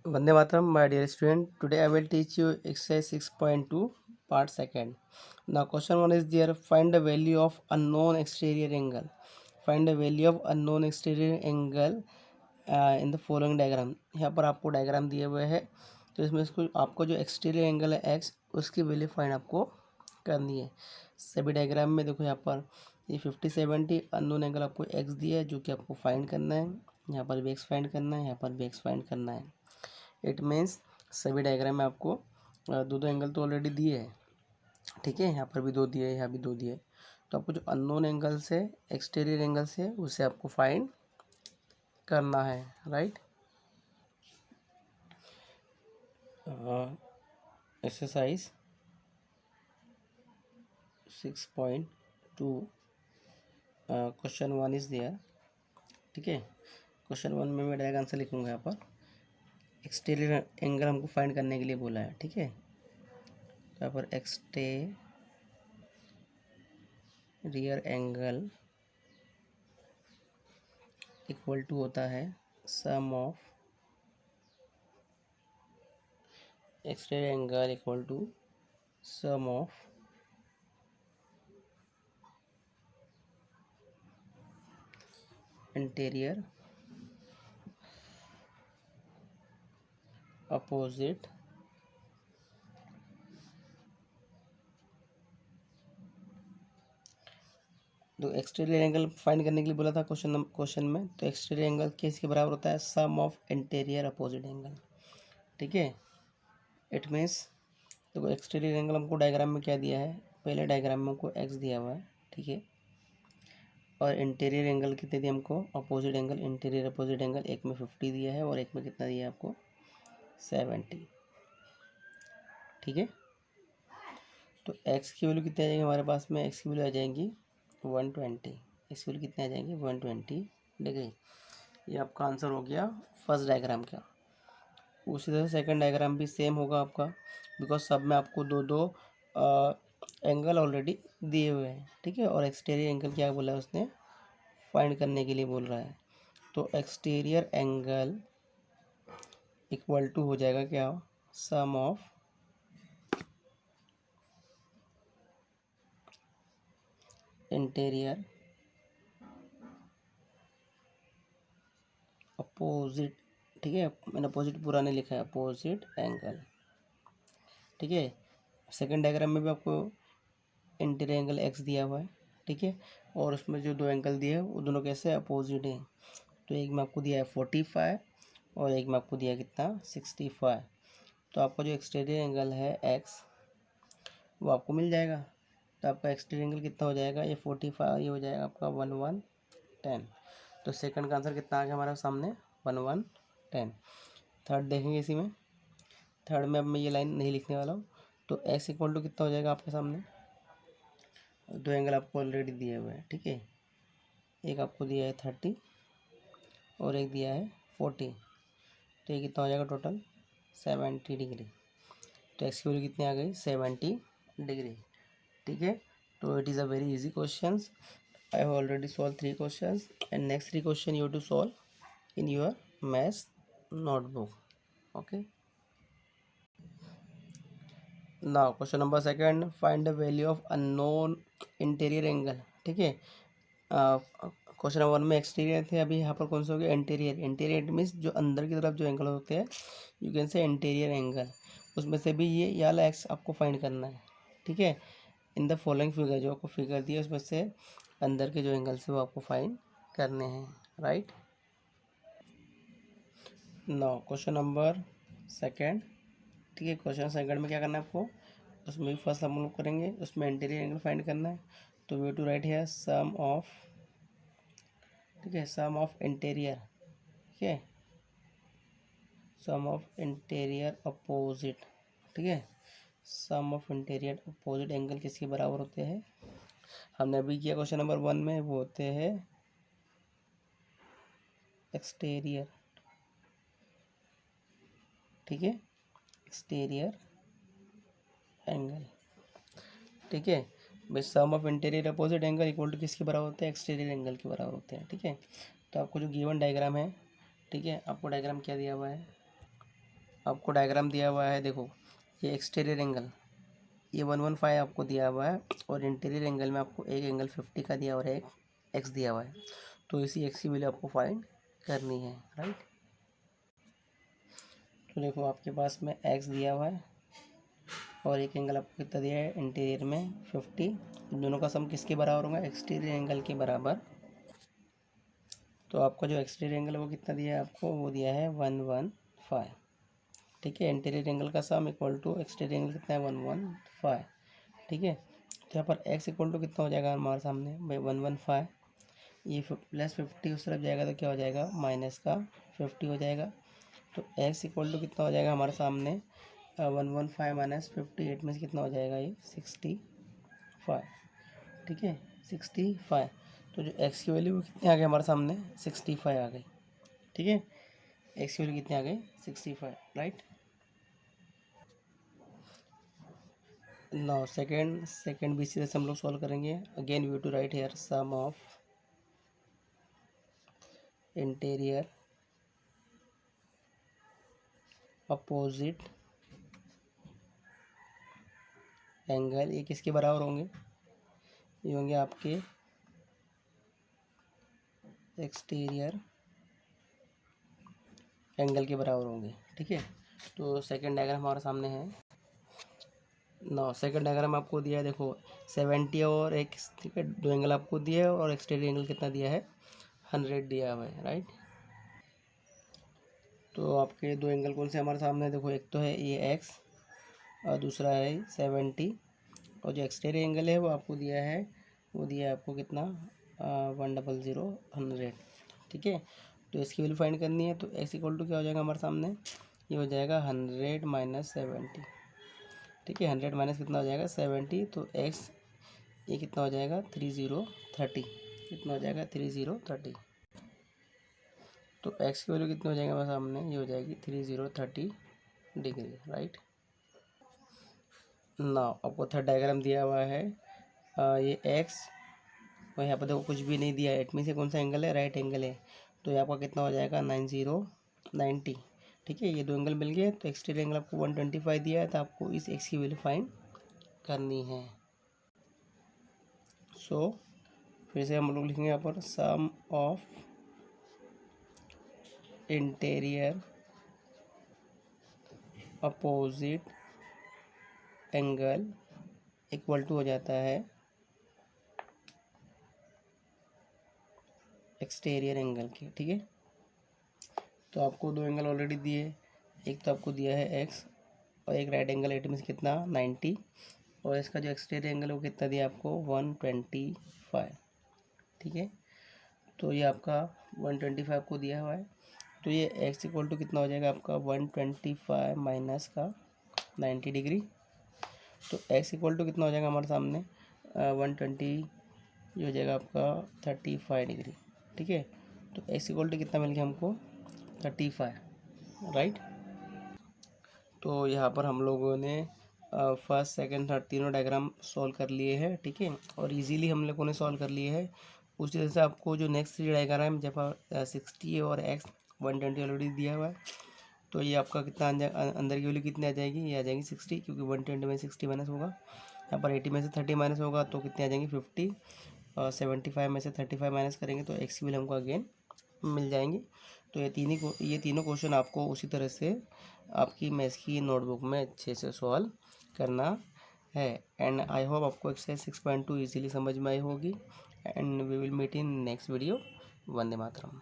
Vande Mataram, my dear student. Today I will teach you exercise 6.2 part second. Now question 1 is there. Find the value of unknown exterior angle. Find the value of unknown exterior angle in the following diagram. यहाँ पर आपको diagram दिए हुए है, तो इसमें इसको आपको जो एक्सटीरियर एंगल है x उसकी वैल्यू फाइंड आपको करनी है। सभी डायग्राम में देखो यहाँ पर ये 50-70 अननोन एंगल आपको x दिया है जो कि आपको फाइंड करना है। यहाँ पर भी x फाइंड करना है, यहाँ पर भी x फाइंड करना है। इट मीन्स सभी डायग्राम में आपको दो दो एंगल तो ऑलरेडी दिए हैं, ठीक है। यहाँ पर भी दो दिए, यहाँ भी दो दिए, तो आपको जो अननोन एंगल से एक्सटीरियर एंगल से उसे आपको फाइंड करना है, right. Exercise 6.2 question 1 is there, ठीक है। क्वेश्चन 1 में मैं डायरेक्ट आंसर लिखूंगा। यहाँ पर एक्सटीरियर एंगल हमको फाइंड करने के लिए बोला है, ठीक है। तो यहाँ पर एक्सटीरियर एंगल इक्वल टू होता है sum of exterior angle equal to sum of interior opposite तो एक्सटीरियर एंगल फाइंड करने के लिए बोला था क्वेश्चन में, तो एक्सटीरियर एंगल किसके बराबर होता है? Sum of interior opposite angle, ठीक है। इट मीन्स देखो एक्सटीरियर एंगल हमको डायग्राम में क्या दिया है, पहले डायग्राम में हमको एक्स दिया हुआ है, ठीक है। और इंटीरियर एंगल कितने दिए हमको? Opposite angle, interior opposite angle, एक में 50 दिया है और एक में कितना दिया है आपको? 70, ठीक है। तो एक्स की वैल्यू कितनी आ जाएगी हमारे पास में? एक्स की वैल्यू आ जाएंगी 120। एक्स की वैल्यू कितनी आ जाएंगी? 120 डिग्री। ये आपका आंसर हो गया फर्स्ट डायग्राम का। उसी तरह सेकंड डायग्राम भी सेम होगा आपका, बिकॉज सब में आपको दो दो एंगल ऑलरेडी दिए हुए हैं, ठीक है। और एक्सटीरियर एंगल क्या बोला है उसने? फाइंड करने के लिए बोल रहा है। तो एक्सटीरियर एंगल इक्वल टू हो जाएगा क्या? सम ऑफ इंटीरियर अपोजिट, ठीक है। मैंने अपोजिट पूरा नहीं लिखा है, अपोजिट एंगल, ठीक है। सेकंड डायग्राम में भी आपको इंटीरियर एंगल एक्स दिया हुआ है, ठीक है। और उसमें जो दो एंगल दिए हैं वो दोनों कैसे? अपोजिट हैं। तो एक में आपको दिया है 45 और एक में आपको दिया है कितना? 65। तो आपका जो एक्सटीरियर एंगल है एक्स वो आपको मिल जाएगा। तो आपका एक्सटीरियर एंगल कितना हो जाएगा? ये 45, ये हो जाएगा आपका 1110। तो सेकंड का आंसर कितना आ गया हमारे सामने? 1110। थर्ड देखेंगे इसी में। थर्ड में अब मैं ये लाइन नहीं लिखने वाला हूँ। तो एक्स इक्वल टू कितना हो जाएगा आपके सामने? दो एंगल आपको ऑलरेडी दिए हुए हैं, ठीक है। एक आपको दिया है 30 और एक दिया है 40। तो ये कितना हो जाएगा टोटल? 70 डिग्री। तो एक्स की वैल्यू कितनी आ गई? 70 डिग्री, ठीक है। तो it is a very easy question. I have already solved 3 questions and next 3 question you have to solve in your math notebook. Okay. Now question number second, find the value of unknown interior angle, ठीक है। Question number 1 में exterior थे, अभी यहाँ पर कौन सा हो गया? इंटीरियर। इंटीरियर मीन्स जो अंदर की तरफ जो एंगल होते हैं, you can say interior angle. उसमें से भी ये वाला एक्स आपको फाइंड करना है, ठीक है। इन द फॉलोइंग फिगर, जो आपको फिगर दिया उसमें से अंदर के जो एंगल्स है वो आपको फाइंड करने हैं, right. Now question number second, ठीक है। क्वेश्चन सेकंड में क्या करना है आपको? उसमें भी फर्स्ट हम लोग करेंगे, उसमें इंटीरियर एंगल फाइंड करना है। तो वी टू राइट है सम ऑफ, ठीक है, सम ऑफ इंटीरियर, ठीक है, सम ऑफ इंटीरियर अपोजिट, ठीक है। Sum of interior opposite angle किसके बराबर होते हैं? हमने अभी किया क्वेश्चन नंबर 1 में, वो होते हैं एक्सटीरियर, ठीक है, एक्सटीरियर एंगल, ठीक है। भाई sum of interior opposite angle equal to किसके बराबर होते हैं? एक्सटीरियर एंगल के बराबर होते हैं, ठीक है। तो आपको जो गिवन डायग्राम है, ठीक है, आपको डायग्राम क्या दिया हुआ है? आपको डायग्राम दिया हुआ है, देखो ये एक्सटीरियर एंगल ये 115 आपको दिया हुआ है और इंटीरियर एंगल में आपको एक एंगल 50 का दिया और एक एक्स दिया हुआ है। तो इसी एक्स की वैल्यू आपको फाइंड करनी है, राइट। तो देखो आपके पास में एक्स दिया हुआ है और एक एंगल आपको कितना दिया है इंटीरियर में 50। दोनों का सम किसके बराबर होगा, एक्सटीरियर एंगल के बराबर। तो आपका जो एक्सटीरियर एंगल है वो कितना दिया है आपको, वो दिया है 115, ठीक है। इंटीरियर एंगल का sum equal to exterior angle कितना है 115, ठीक है। तो यहाँ पर x इक्वल टू कितना हो जाएगा हमारे सामने भाई 115, ये प्लस 50 उस तरफ जाएगा तो क्या हो जाएगा माइनस का 50 हो जाएगा। तो x इक्वल टू कितना हो जाएगा हमारे सामने 115 माइनस 58 में से कितना हो जाएगा ये 65, ठीक है 65। तो जो x की वैल्यू कितनी आ गई हमारे सामने 65 आ गई, ठीक है। x की वैल्यू कितनी आ गई 65, राइट। नाउ सेकेंड BC से हम लोग सॉल्व करेंगे। Again we to write here sum of interior opposite angle, ये किसके बराबर होंगे, ये होंगे आपके एक्सटीरियर एंगल के बराबर होंगे, ठीक है। तो सेकंड डायग्राम हमारे सामने है। ना सेकंड डायग्राम आपको दिया है, देखो 70 और एक, ठीक है, दो एंगल आपको दिया है और एक्सटीरियर एंगल कितना दिया है 100 दिया हुआ है, राइट। तो आपके दो एंगल कौन से हमारे सामने, देखो एक तो है ये एक्स और दूसरा है 70, और जो एक्सटीरियर एंगल है वो आपको दिया है, वो दिया है आपको कितना 100, 100, ठीक है। तो इसकी वैल्यू फाइंड करनी है। तो एक्स इक्वल टू क्या हो जाएगा हमारे सामने, ये हो जाएगा 100 माइनस 70, ठीक है। 100 माइनस कितना हो जाएगा 70, तो एक्स ये कितना हो जाएगा 30, कितना हो जाएगा 30। तो एक्स की वैल्यू कितनी हो जाएगी हमारे सामने, ये हो जाएगी 30 डिग्री, राइट। ना आपको थर्ड डायग्राम दिया हुआ है, ये एक्स और यहाँ पर देखो कुछ भी नहीं दिया है, इट मीन से कौन सा एंगल है, राइट एंगल है। तो ये आपका कितना हो जाएगा 90, ठीक है। ये दो एंगल मिल गए, तो एक्सटीरियर एंगल आपको 125 दिया है, तो आपको इस एक्स की वैल्यू फाइंड करनी है। सो फिर से हम लोग लिखेंगे यहाँ पर sum of interior opposite angle equal to हो जाता है एक्सटीरियर एंगल के, ठीक है। तो आपको दो एंगल ऑलरेडी दिए, एक तो आपको दिया है एक्स और एक राइट एंगल, एट में से कितना 90, और इसका जो एक्सटीरियर एंगल है वो कितना दिया आपको 125, ठीक है। तो ये आपका 125 आपको दिया हुआ है। तो ये एक्स इक्वल टू कितना हो जाएगा आपका 125 माइनस का 90 डिग्री। तो एक्स इक्वल टू कितना हो जाएगा हमारे सामने 120, ये हो जाएगा आपका 35 डिग्री, ठीक है। तो एक्स इक्वल टू कितना मिल गया हमको 35, राइट। तो यहाँ पर हम लोगों ने फर्स्ट सेकंड थर्ड तीनों डायग्राम सॉल्व कर लिए हैं, ठीक है, और इजीली हम लोगों ने सॉल्व कर लिए हैं। उसी तरह से आपको जो नेक्स्ट थ्री डायग्राम जब 60 और एक्स 120 ऑलरेडी दिया हुआ है, तो ये आपका कितना अंदर की वैल्यू कितनी आ जाएगी, ये आ जाएगी 60, क्योंकि 120 में 60 माइनस होगा। यहाँ पर 80 में से 30 माइनस होगा तो कितनी आ जाएंगी 50, और 75 में से 35 माइनस करेंगे तो एक्स की वैल्यू हमको अगेन मिल जाएंगी। तो ये तीनों क्वेश्चन आपको उसी तरह से आपकी मैथ्स की नोटबुक में अच्छे से सॉल्व करना है। एंड आई होप आपको एक्सरसाइज 6.2 इजीली समझ में आई होगी। And we will meet in next video. वंदे मातरम।